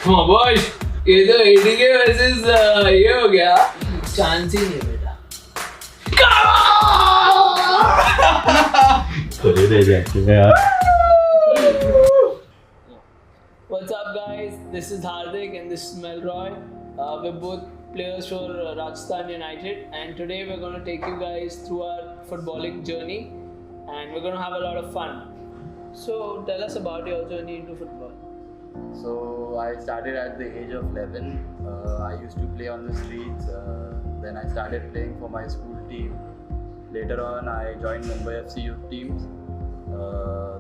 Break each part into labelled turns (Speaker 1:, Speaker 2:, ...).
Speaker 1: Boy ये तो एडीके versus ये हो गया चांस ही नहीं बेटा
Speaker 2: थोड़ी देर जाती है यार.
Speaker 1: What's up guys, this is Hardik and this is Melroy. We're both players for Rajasthan United and today we're going to take you guys through our footballing journey and we're going to have a lot of fun. So tell us about your journey into football.
Speaker 3: So I started at the age of 11. I used to play on the streets. Then I started playing for my school team. Later on, I joined Mumbai FC youth teams.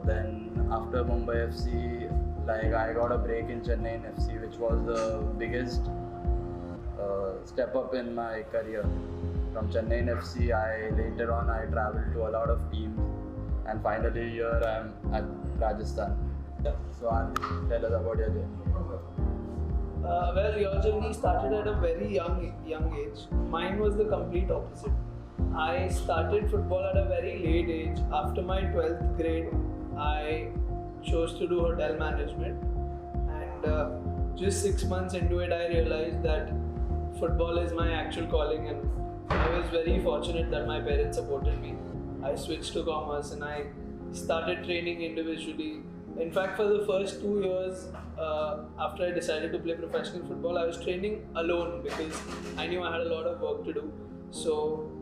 Speaker 3: Then after Mumbai FC, like I got a break in Chennai FC, which was the biggest step up in my career. From Chennai FC, later on I traveled to a lot of teams, and finally here I am at Rajasthan. So tell us about your journey.
Speaker 1: Well, your journey started at a very young age. Mine was the complete opposite. I started football at a very late age. After my 12th grade, I chose to do hotel management, and just 6 months into it, I realized that football is my actual calling, and I was very fortunate that my parents supported me. I switched to commerce and I started training individually. In fact, for the first 2 years after I decided to play professional football, I was training alone because I knew I had a lot of work to do. So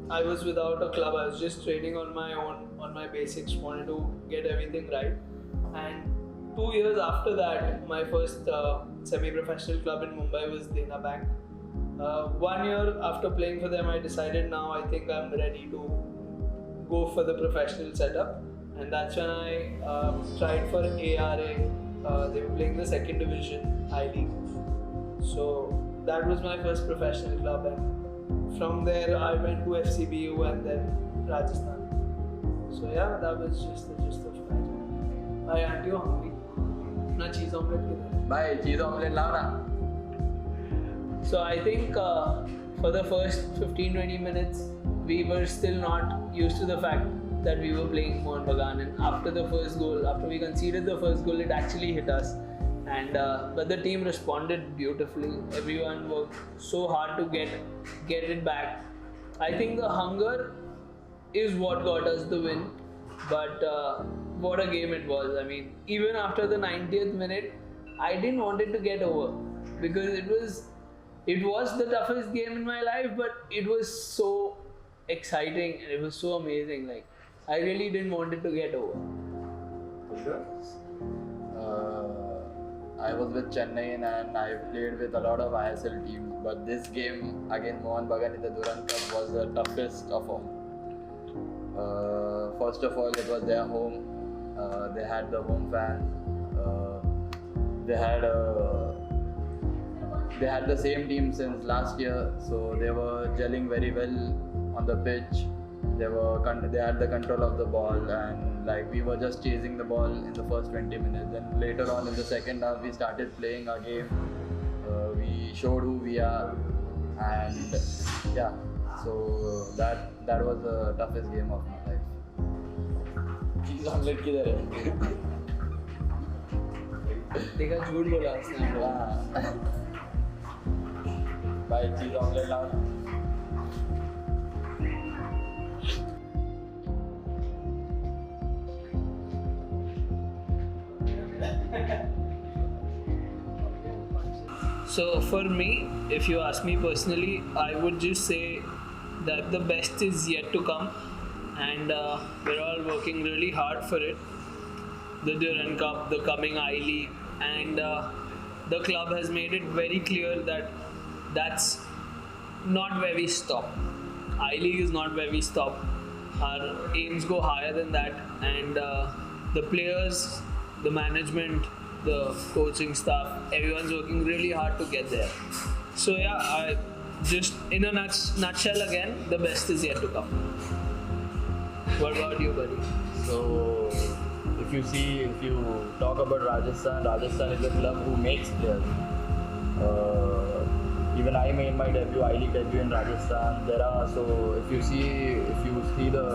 Speaker 1: I was without a club. I was just training on my own, on my basics, wanted to get everything right. And 2 years after that, my first semi-professional club in Mumbai was Dena Bank. 1 year after playing for them, I decided now I think I'm ready to go for the professional setup. And that's when I tried for ARA. They were playing the second division, I-League. So that was my first professional club, and from there I went to FCBU and then Rajasthan. So yeah, that was just the gist of my journey. Bhai, aren't you hungry? Apna cheese omelette kidhar?
Speaker 3: Bhai, cheese omelette lao na.
Speaker 1: So I think for the first 15-20 minutes, we were still not used to the fact that we were playing Mohan Bagan, and after the first goal, after we conceded the first goal, it actually hit us. And but the team responded beautifully. Everyone worked so hard to get it back. I think the hunger is what got us the win. But what a game it was. I mean, even after the 90th minute, I didn't want it to get over because it was the toughest game in my life, but it was so exciting and it was so amazing. Like, I really didn't want it to get over.
Speaker 3: I was with Chennai and I played with a lot of ISL teams, but this game against Mohan Bagan in the Durand Cup was the toughest of all. First of all, it was their home. They had the home fans. They had the same team since last year, so they were gelling very well on the pitch. They had the control of the ball, and like we were just chasing the ball in the first 20 minutes. Then later on in the second half, we started playing our game. We showed who we are, and yeah, so that was the toughest game of my life.
Speaker 1: चीज omelette किधर है? देखा झूठ बोला उसने.
Speaker 3: भाई चीज omelette लाओ ना.
Speaker 1: So for me, if you ask me personally, I would just say that the best is yet to come, and we're all working really hard for it. The Durand Cup, the coming I-League, and the club has made it very clear that that's not where we stop. I-League is not where we stop. Our aims go higher than that, and the players, the management, the coaching staff, everyone's working really hard to get there. So yeah, just in a nutshell again, the best is yet to come. What about you, buddy?
Speaker 2: So if you talk about Rajasthan is a club who makes players. Even I made my I-League debut in Rajasthan. If you see the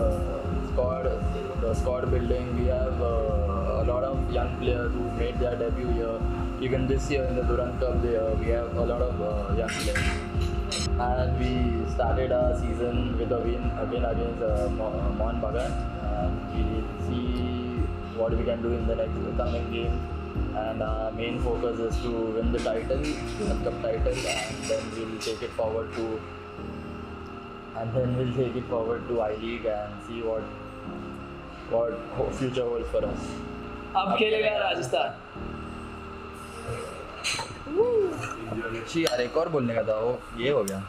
Speaker 2: squad building, we have a lot of young players who made their debut here. even this year in the Durand Cup, we have a lot of young players. And we started our season with a win against Mohun Bagan. And we will see what we can do in the next coming game. And our main focus is to win the title, Durand Cup title, and then we'll take it forward to I League and see what future holds for us.
Speaker 1: अब खेलेगा राजस्थान.
Speaker 2: यार एक और बोलने का था वो ये हो गया.